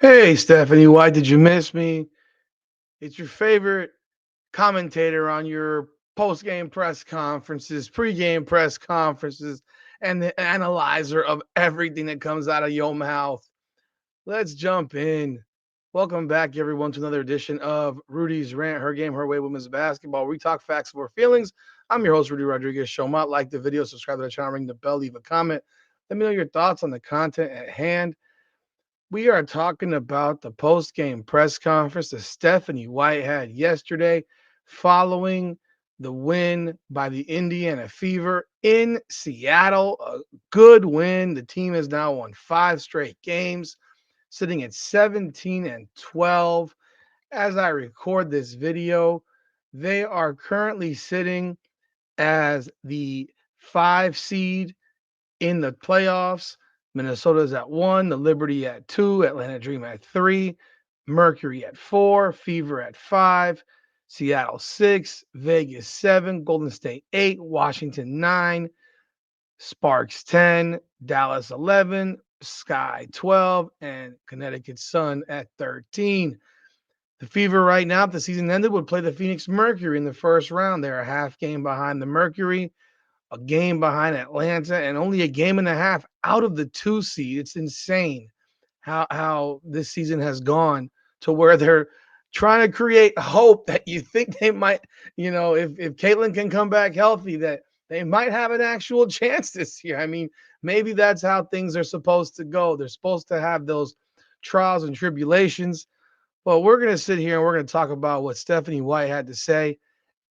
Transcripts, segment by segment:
Hey, Stephanie, why did you miss me? It's your favorite commentator on your post-game press conferences, pre-game press conferences, and the analyzer of everything that comes out of your mouth. Let's jump in. Welcome back, everyone, to another edition of Rudy's Rant, Her Game, Her Way Women's Basketball. We talk facts over feelings. I'm your host, Rudy Rodriguez. Show them out, like the video, subscribe to the channel, ring the bell, leave a comment. Let me know your thoughts on the content at hand. We are talking about the post-game press conference that Stephanie White had yesterday following the win by the Indiana Fever in Seattle. A good win. The team has now won 5 straight games, sitting at 17-12. As I record this video, they are currently sitting as the 5 seed in the playoffs. Minnesota's at 1, the Liberty at 2, Atlanta Dream at 3, Mercury at 4, Fever at 5, Seattle 6, Vegas 7, Golden State 8, Washington 9, Sparks 10, Dallas 11, Sky 12, and Connecticut Sun at 13. The Fever right now, if the season ended, would play the Phoenix Mercury in the first round. They're a half game behind the Mercury, a game behind Atlanta, and only a game and a half out of the 2 seed. It's insane how this season has gone to where they're trying to create hope that you think they might, if Caitlin can come back healthy, that they might have an actual chance this year. I mean, maybe that's how things are supposed to go. They're supposed to have those trials and tribulations. Well, we're going to sit here and we're going to talk about what Stephanie White had to say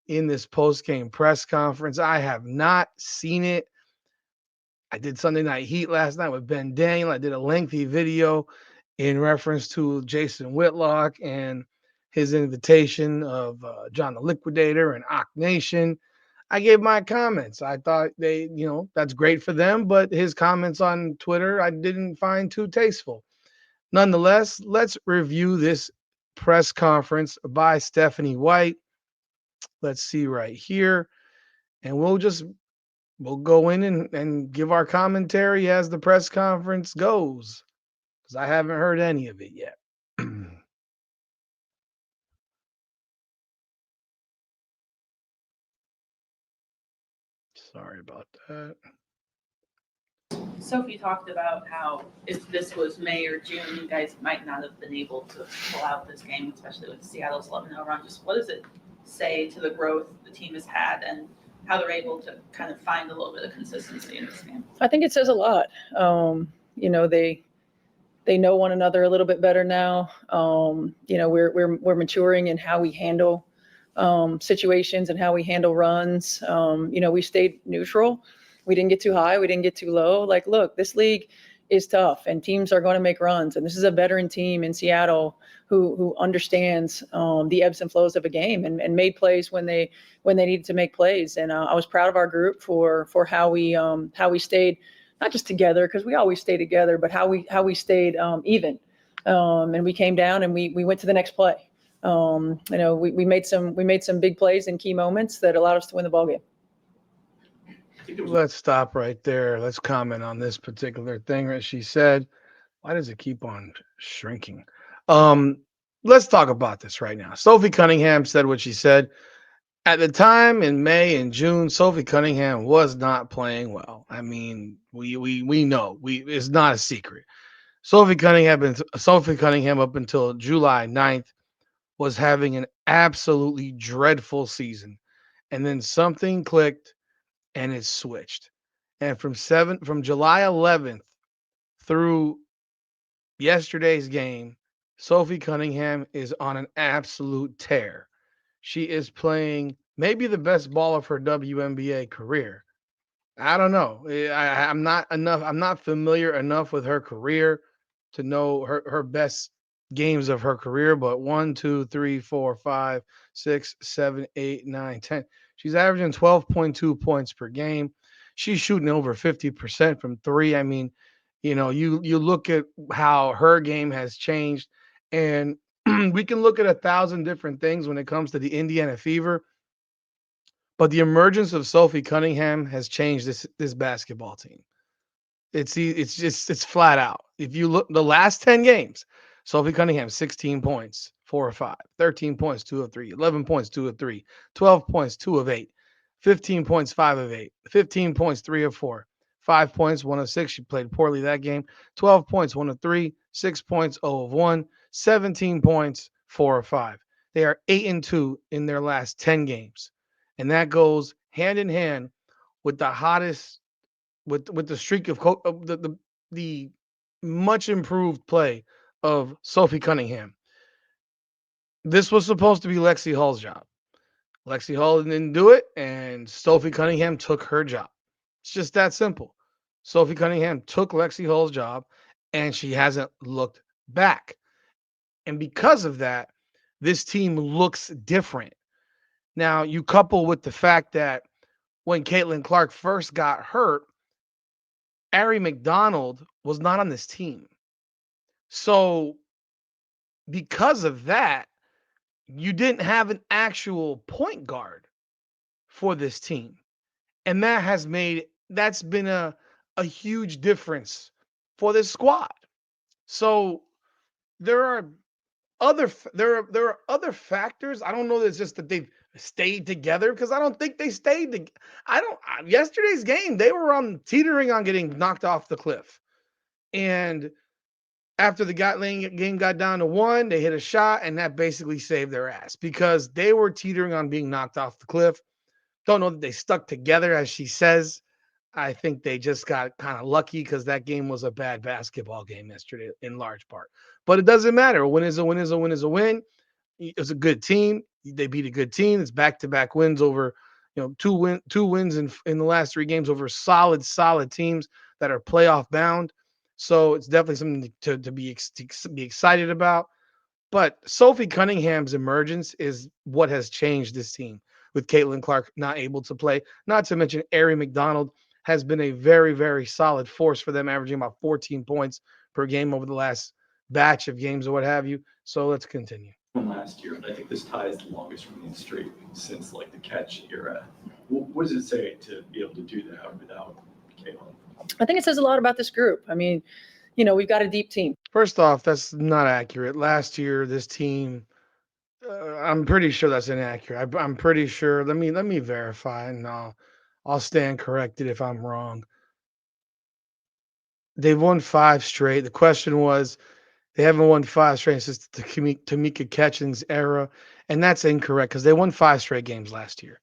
in this post-game press conference. I have not seen it. I did Sunday Night Heat last night with Ben Daniel. I did a lengthy video in reference to Jason Whitlock and his invitation of John the Liquidator and Ock Nation. I gave my comments. I thought that's great for them, but his comments on Twitter I didn't find too tasteful. Nonetheless, let's review this press conference by Stephanie White. Let's see right here. And we'll go in and give our commentary as the press conference goes, because I haven't heard any of it yet. Sorry about that. Sophie talked about how if this was May or June, you guys might not have been able to pull out this game, especially with Seattle's 11-0 run. Just what does it say to the growth the team has had and how they're able to kind of find a little bit of consistency in this game? I think it says a lot. They know one another a little bit better now. We're maturing in how we handle situations and how we handle runs. We stayed neutral. We didn't get too high. We didn't get too low. Like, look, this league is tough and teams are going to make runs. And this is a veteran team in Seattle who understands the ebbs and flows of a game and made plays when they needed to make plays. And I was proud of our group for how we stayed not just together, because we always stay together, but how we stayed even. And we came down and we went to the next play. We made some big plays in key moments that allowed us to win the ballgame. Let's stop right there. Let's comment on this particular thing that she said. Why does it keep on shrinking? Let's talk about this right now. Sophie Cunningham said what she said. At the time in May and June, Sophie Cunningham was not playing well. I mean, we know. It's not a secret. Sophie Cunningham up until July 9th was having an absolutely dreadful season. And then something clicked and it switched. And from July 11th through yesterday's game, Sophie Cunningham is on an absolute tear. She is playing maybe the best ball of her WNBA career. I don't know. I'm not familiar enough with her career to know her best games of her career, but 1, 2, 3, 4, 5, 6, 7, 8, 9, 10. She's averaging 12.2 points per game. She's shooting over 50% from three. I mean, you look at how her game has changed, and we can look at 1,000 different things when it comes to the Indiana Fever, but the emergence of Sophie Cunningham has changed this basketball team. It's flat out. If you look the last 10 games, Sophie Cunningham, 16 points, 4 of 5, 13 points, 2 of 3, 11 points, 2 of 3, 12 points, 2 of 8, 15 points, 5 of 8, 15 points, 3 of 4, 5 points, 1 of 6. She played poorly that game. 12 points, 1 of 3, 6 points, 0 of 1, 17 points, 4 of 5. They are 8-2 in their last 10 games. And that goes hand in hand with the hottest, with the streak of the much improved play of Sophie Cunningham. This was supposed to be Lexi Hall's job. Lexi Hall didn't do it, and Sophie Cunningham took her job. It's just that simple. Sophie Cunningham took Lexi Hall's job, and she hasn't looked back. And because of that, this team looks different. Now, you couple with the fact that when Caitlin Clark first got hurt, Ari McDonald was not on this team. So, because of that, you didn't have an actual point guard for this team. And that's been a huge difference for this squad. So there are there are other factors. I don't know that it's just that they've stayed together because I don't think they stayed together. Yesterday's game, they were teetering on getting knocked off the cliff. And after the game got down to 1, they hit a shot, and that basically saved their ass because they were teetering on being knocked off the cliff. Don't know that they stuck together, as she says. I think they just got kind of lucky because that game was a bad basketball game yesterday in large part. But it doesn't matter. A win is a win is a win is a win. It's a good team. They beat a good team. It's back-to-back wins over, two wins in the last 3 games over solid teams that are playoff bound. So it's definitely something to be excited about. But Sophie Cunningham's emergence is what has changed this team with Caitlin Clark not able to play. Not to mention Ari McDonald has been a very, very solid force for them, averaging about 14 points per game over the last batch of games or what have you. So let's continue. Last year, and I think this ties the longest winning streak since like the catch era. What does it say to be able to do that without Caitlin? I think it says a lot about this group. I mean, we've got a deep team. First off, that's not accurate. Last year, this team, I'm pretty sure that's inaccurate. I'm pretty sure. Let me verify, and I'll stand corrected if I'm wrong. They've won 5 straight. The question was, they haven't won 5 straight since the Tamika Catchings era, and that's incorrect because they won 5 straight games last year.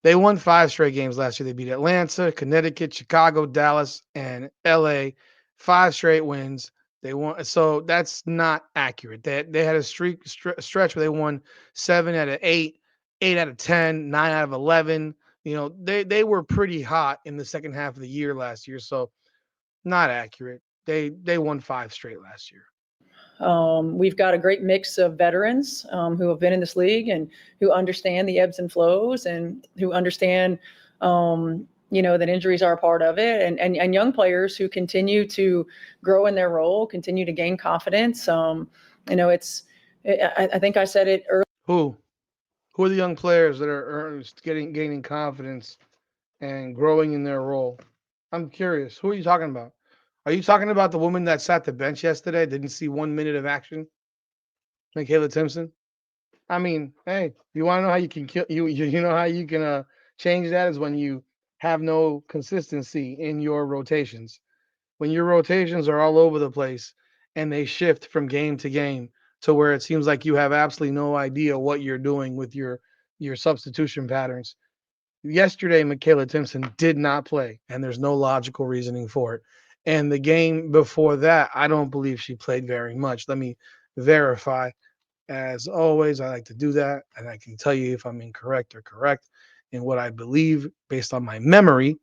They won 5 straight games last year. They beat Atlanta, Connecticut, Chicago, Dallas, and LA. 5 straight wins. They won, so that's not accurate. They had a stretch where they won 7 out of 8, 8 out of 10, 9 out of 11. They were pretty hot in the second half of the year last year. So not accurate. They won 5 straight last year. We've got a great mix of veterans who have been in this league and who understand the ebbs and flows and who understand, that injuries are a part of it, and young players who continue to grow in their role, continue to gain confidence. I think I said it earlier. Who are the young players that are gaining confidence and growing in their role? I'm curious. Who are you talking about? Are you talking about the woman that sat the bench yesterday, didn't see 1 minute of action? Michaela Timpson? I mean, hey, you want to know how you can kill you know how you can change that is when you have no consistency in your rotations. When your rotations are all over the place and they shift from game to game to where it seems like you have absolutely no idea what you're doing with your substitution patterns. Yesterday, Michaela Timpson did not play, and there's no logical reasoning for it. And the game before that, I don't believe she played very much. Let me verify. As always, I like to do that, and I can tell you if I'm incorrect or correct in what I believe based on my memory.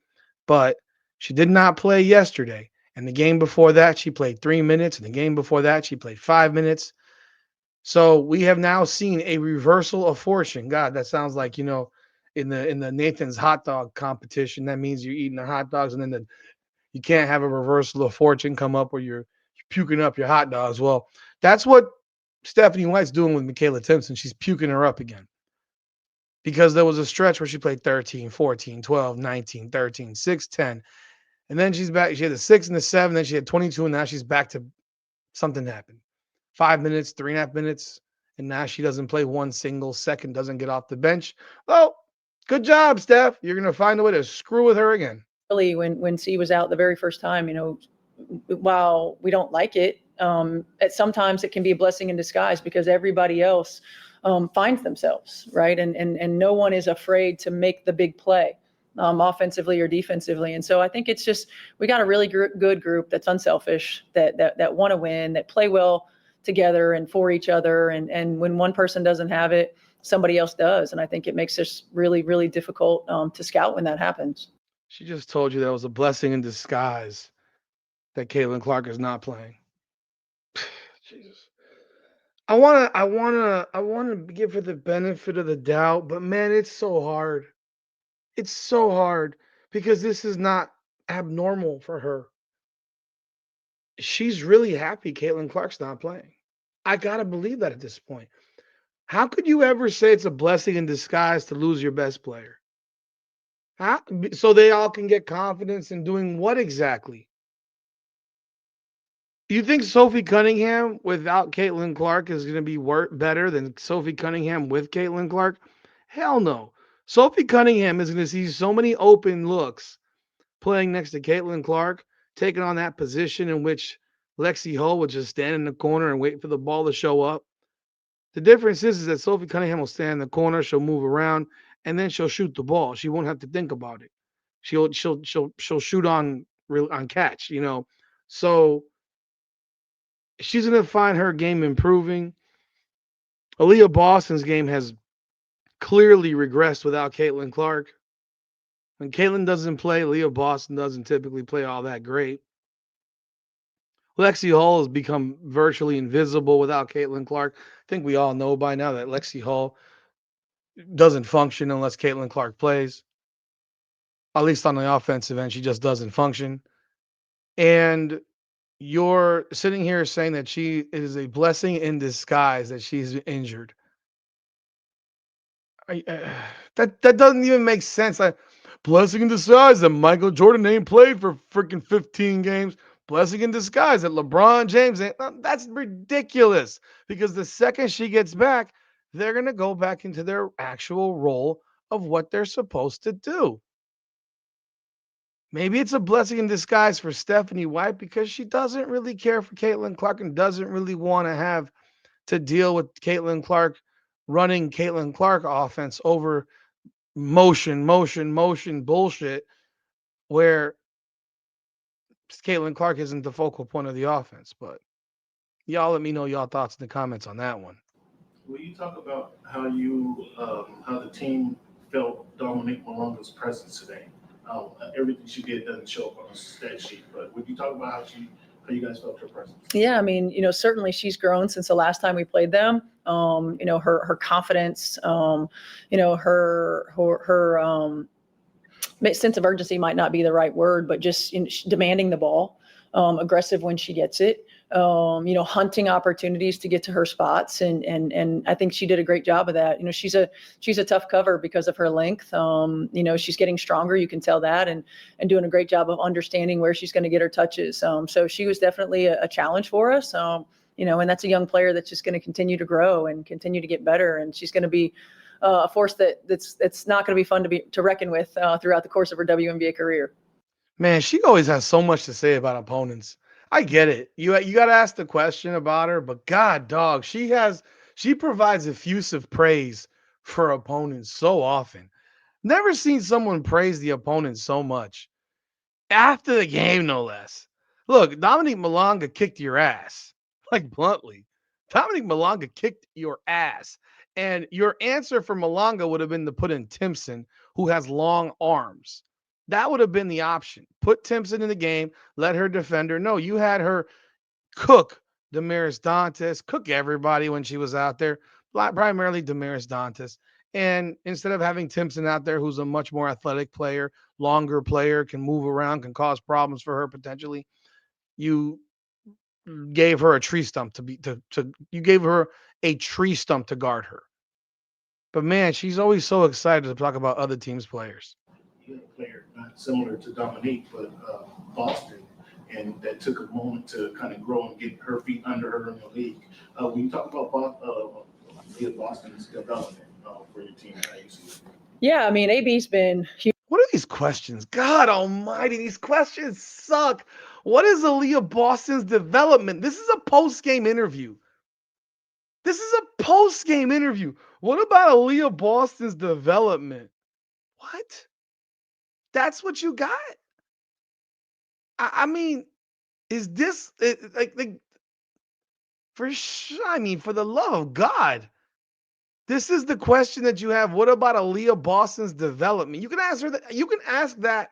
But she did not play yesterday. And the game before that, she played 3 minutes. And the game before that, she played 5 minutes. So we have now seen a reversal of fortune. God, that sounds like, in the Nathan's hot dog competition. That means you're eating the hot dogs, and then you can't have a reversal of fortune come up where you're puking up your hot dogs. Well, that's what Stephanie White's doing with Michaela Timpson. She's puking her up again. Because there was a stretch where she played 13, 14, 12, 19, 13, 6, 10. And then she's back. She had the 6 and the 7. Then she had 22, and now she's back to something happened. 5 minutes, 3.5 minutes, and now she doesn't play one single second, doesn't get off the bench. Well, good job, Steph. You're going to find a way to screw with her again. Really, when C was out the very first time, while we don't like it, sometimes it can be a blessing in disguise because everybody else finds themselves, right? And no one is afraid to make the big play, offensively or defensively. And so I think it's just, we got a really good group that's unselfish, that want to win, that play well together and for each other. And when one person doesn't have it, somebody else does. And I think it makes this really, really difficult to scout when that happens. She just told you that was a blessing in disguise that Caitlin Clark is not playing. Jesus. I wanna give her the benefit of the doubt, but man, it's so hard. It's so hard because this is not abnormal for her. She's really happy Caitlin Clark's not playing. I gotta believe that at this point. How could you ever say it's a blessing in disguise to lose your best player? So they all can get confidence in doing what exactly? You think Sophie Cunningham without Caitlin Clark is going to be better than Sophie Cunningham with Caitlin Clark? Hell no. Sophie Cunningham is going to see so many open looks playing next to Caitlin Clark, taking on that position in which Lexi Hull would just stand in the corner and wait for the ball to show up. The difference is that Sophie Cunningham will stand in the corner, she'll move around, and then she'll shoot the ball. She won't have to think about it. She'll shoot on catch, So she's going to find her game improving. Aaliyah Boston's game has clearly regressed without Caitlin Clark. When Caitlin doesn't play, Aaliyah Boston doesn't typically play all that great. Lexi Hull has become virtually invisible without Caitlin Clark. I think we all know by now that Lexi Hull doesn't function unless Caitlin Clark plays. At least on the offensive end, she just doesn't function. And you're sitting here saying that it is a blessing in disguise that she's injured. That doesn't even make sense. Blessing in disguise that Michael Jordan ain't played for freaking 15 games. Blessing in disguise that LeBron James ain't. That's ridiculous because the second she gets back, they're going to go back into their actual role of what they're supposed to do. Maybe it's a blessing in disguise for Stephanie White because she doesn't really care for Caitlin Clark and doesn't really want to have to deal with Caitlin Clark running Caitlin Clark offense over motion bullshit where Caitlin Clark isn't the focal point of the offense. But y'all let me know y'all thoughts in the comments on that one. Will you talk about how the team felt Dominique Malonga's presence today? Everything she did doesn't show up on the stat sheet, but would you talk about how you guys felt her presence? Yeah, I mean, certainly she's grown since the last time we played them. Her confidence, her sense of urgency might not be the right word, but just demanding the ball, aggressive when she gets it, hunting opportunities to get to her spots. And I think she did a great job of that. She's a tough cover because of her length. She's getting stronger. You can tell that and doing a great job of understanding where she's going to get her touches. So she was definitely a challenge for us. And that's a young player that's just going to continue to grow and continue to get better. And she's going to be a force that's not going to be fun to reckon with throughout the course of her WNBA career. Man, she always has so much to say about opponents. I get it. You got to ask the question about her, but God, dog, she provides effusive praise for opponents so often. Never seen someone praise the opponent so much. After the game, no less. Look, Dominique Malonga kicked your ass. Like bluntly. Dominique Malonga kicked your ass. And your answer for Malonga would have been to put in Timpson, who has long arms. That would have been the option. Put Timpson in the game, let her defend her. No, you had her cook Damaris Dantas, cook everybody when she was out there, primarily Damaris Dantas. And instead of having Timpson out there, who's a much more athletic player, longer player, can move around, can cause problems for her potentially, you gave her a tree stump you gave her a tree stump to guard her. But man, she's always so excited to talk about other teams' players. You had a player not similar to Dominique, but Boston and that took a moment to kind of grow and get her feet under her in the league. When you talk about Leah Boston's development for your team, how you see it? Yeah, I mean, AB's been huge. What are these questions? God almighty, these questions suck. What is Aaliyah Boston's development? This is a post-game interview. This is a post-game interview. What about Aaliyah Boston's development? What? That's what you got? I mean, is this like for sure? I mean, for the love of God, this is the question that you have. What about Aaliyah Boston's development? You can answer that. You can ask that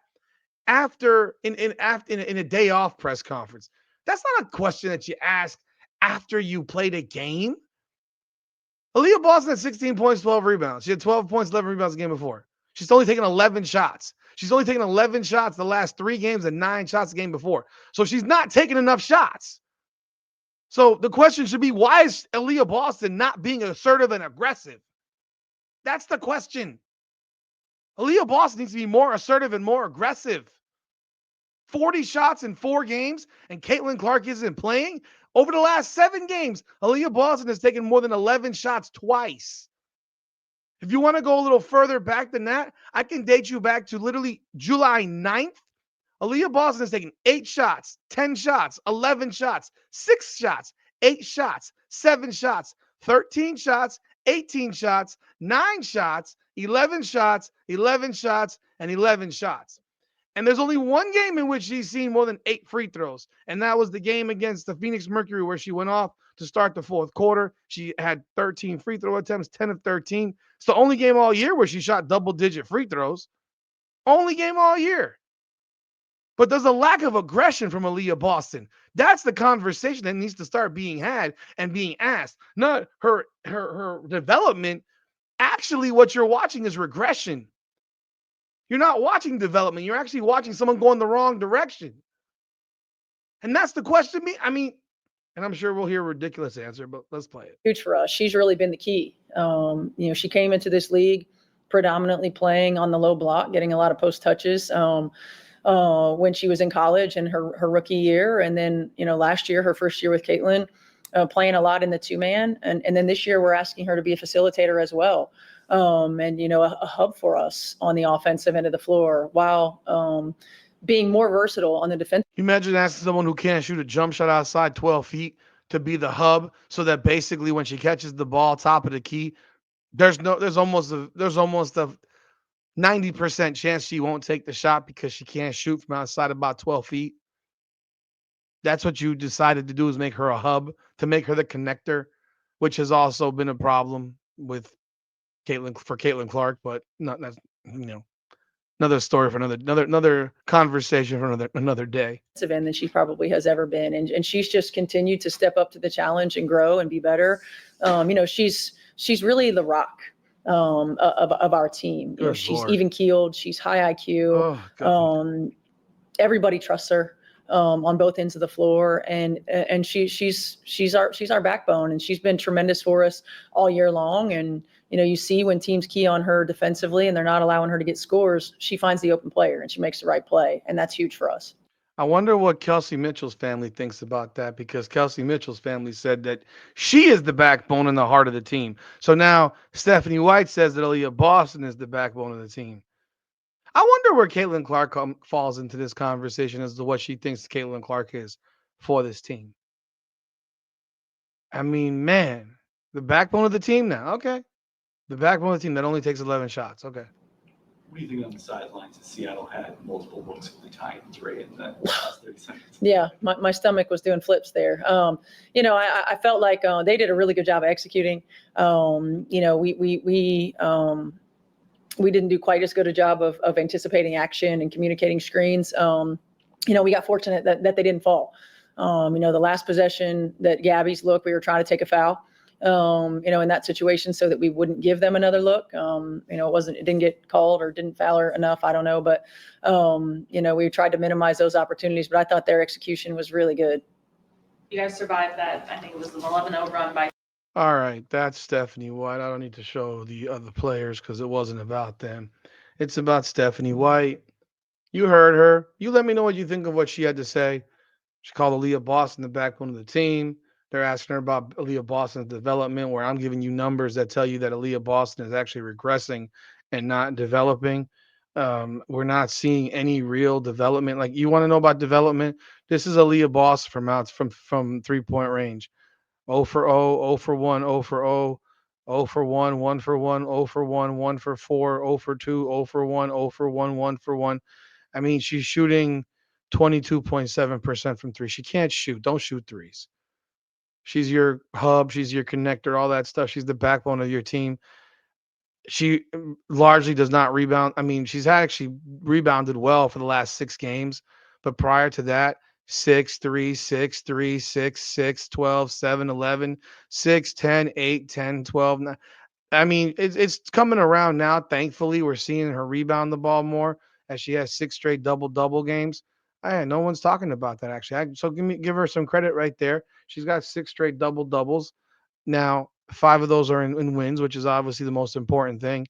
after in a day off press conference. That's not a question that you ask after you played a game. Aaliyah Boston had 16 points, 12 rebounds. She had 12 points, 11 rebounds the game before. She's only taken 11 shots. She's only taken 11 shots the last 3 games and 9 shots the game before. So she's not taking enough shots. So the question should be, why is Aaliyah Boston not being assertive and aggressive? That's the question. Aaliyah Boston needs to be more assertive and more aggressive. 40 shots in 4 games, and Caitlin Clark isn't playing. Over the last 7 games, Aaliyah Boston has taken more than 11 shots twice. If you want to go a little further back than that, I can date you back to literally July 9th. Aaliyah Boston has taken 8 shots, 10 shots, 11 shots, 6 shots, 8 shots, 7 shots, 13 shots, 18 shots, 9 shots, 11 shots, 11 shots, and 11 shots. And there's only one game in which she's seen more than 8 free throws, and that was the game against the Phoenix Mercury where she went off to start the 4th quarter. She had 13 free throw attempts, 10 of 13. It's the only game all year where she shot double-digit free throws. Only game all year. But there's a lack of aggression from Aaliyah Boston. That's the conversation that needs to start being had and being asked. Not her development. Actually, what you're watching is regression. You're not watching development. You're actually watching someone go in the wrong direction. And that's the question. I mean, and I'm sure we'll hear a ridiculous answer, but let's play it. Huge for us. She's really been the key. She came into this league predominantly playing on the low block, getting a lot of post touches when she was in college and her rookie year. And then, last year, her first year with Caitlin, playing a lot in the 2-man. And then this year, we're asking her to be a facilitator as well. A hub for us on the offensive end of the floor while being more versatile on the defense. You imagine asking someone who can't shoot a jump shot outside 12 feet to be the hub, so that basically when she catches the ball top of the key, there's almost a 90% chance she won't take the shot because she can't shoot from outside about 12 feet. That's what you decided to do, is make her a hub, to make her the connector, which has also been a problem with Caitlin Clark, but not that's another story for another conversation for another day. End than she probably has ever been, and she's just continued to step up to the challenge and grow and be better. She's really the rock of our team. She's even keeled. She's high IQ. Everybody trusts her on both ends of the floor, and she's our backbone, and she's been tremendous for us all year long. And you see when teams key on her defensively and they're not allowing her to get scores, she finds the open player and she makes the right play, and that's huge for us. I wonder what Kelsey Mitchell's family thinks about that, because Kelsey Mitchell's family said that she is the backbone and the heart of the team. So now Stephanie White says that Aaliyah Boston is the backbone of the team. I wonder where Caitlin Clark falls into this conversation as to what she thinks Caitlin Clark is for this team. I mean, man, the backbone of the team now. Okay. The backbone of the team that only takes 11 shots. Okay. What do you think on the sidelines? Seattle had multiple looks of the Titans right in the last 30 seconds. Yeah, my stomach was doing flips there. I felt like they did a really good job of executing. We didn't do quite as good a job of anticipating action and communicating screens. We got fortunate that they didn't fall. The last possession that Gabby's look, we were trying to take a foul. In that situation so that we wouldn't give them another look. It didn't get called or didn't foul her enough. I don't know. But, we tried to minimize those opportunities, but I thought their execution was really good. You guys survived that. I think it was an 11-0 run by. All right. That's Stephanie White. I don't need to show the other players because it wasn't about them. It's about Stephanie White. You heard her. You let me know what you think of what she had to say. She called Aaliyah Boston the backbone of the team. They're asking her about Aaliyah Boston's development, where I'm giving you numbers that tell you that Aaliyah Boston is actually regressing and not developing. We're not seeing any real development. Like, you want to know about development? This is Aaliyah Boston from 3-point range. 0 for 0, 0 for 1, 0 for 0, 0 for 1, 1 for 1, 0 for 1, 1 for 4, 0 for 2, 0 for 1, 0 for 1, 1 for 1. I mean, she's shooting 22.7% from three. She can't shoot. Don't shoot threes. She's your hub. She's your connector, all that stuff. She's the backbone of your team. She largely does not rebound. I mean, she's actually rebounded well for the last 6 games, but prior to that, 6, 3, 6, 3, 6, 6, 12, 7, 11, 6, 10, 8, 10, 12. I mean, it's coming around now. Thankfully, we're seeing her rebound the ball more as she has 6 straight double games. No one's talking about that actually. So give her some credit right there. She's got 6 straight doubles. Now, 5 of those are in wins, which is obviously the most important thing.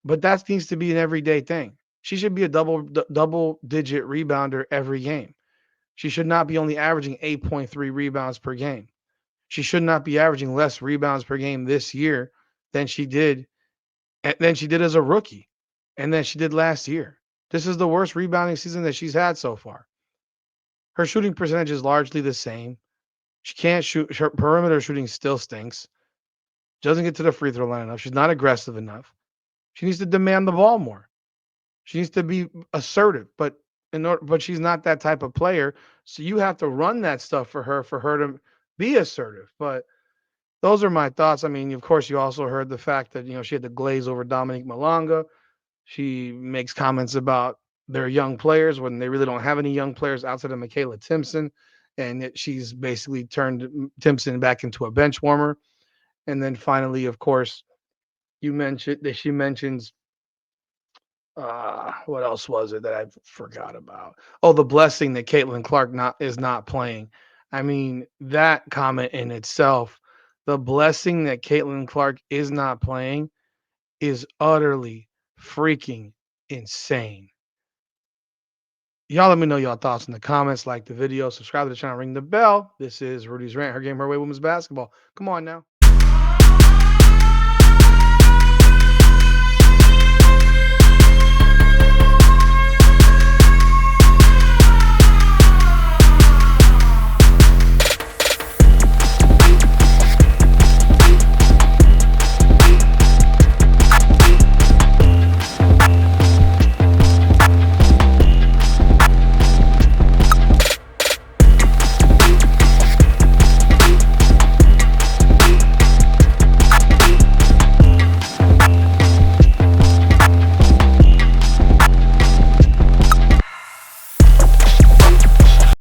But that needs to be an everyday thing. She should be a double digit rebounder every game. She should not be only averaging 8.3 rebounds per game. She should not be averaging less rebounds per game this year than she did as a rookie, and than she did last year. This is the worst rebounding season that she's had so far. Her shooting percentage is largely the same. She can't shoot. Her perimeter shooting still stinks. Doesn't get to the free throw line enough. She's not aggressive enough. She needs to demand the ball more. She needs to be assertive, but she's not that type of player. So you have to run that stuff for her to be assertive. But those are my thoughts. I mean, of course, you also heard the fact that she had to glaze over Dominique Malonga. She makes comments about their young players when they really don't have any young players outside of Michaela Timpson, and she's basically turned Timpson back into a bench warmer. And then finally, of course, you mentioned that she mentions what else was it that I forgot about? Oh, the blessing that Caitlin Clark is not playing. I mean, that comment in itself, the blessing that Caitlin Clark is not playing is utterly freaking insane. Y'all let me know y'all thoughts in the comments, like the video, subscribe to the channel, ring the bell. This is Rudy's Rant, Her Game, Her Way Women's Basketball. Come on now.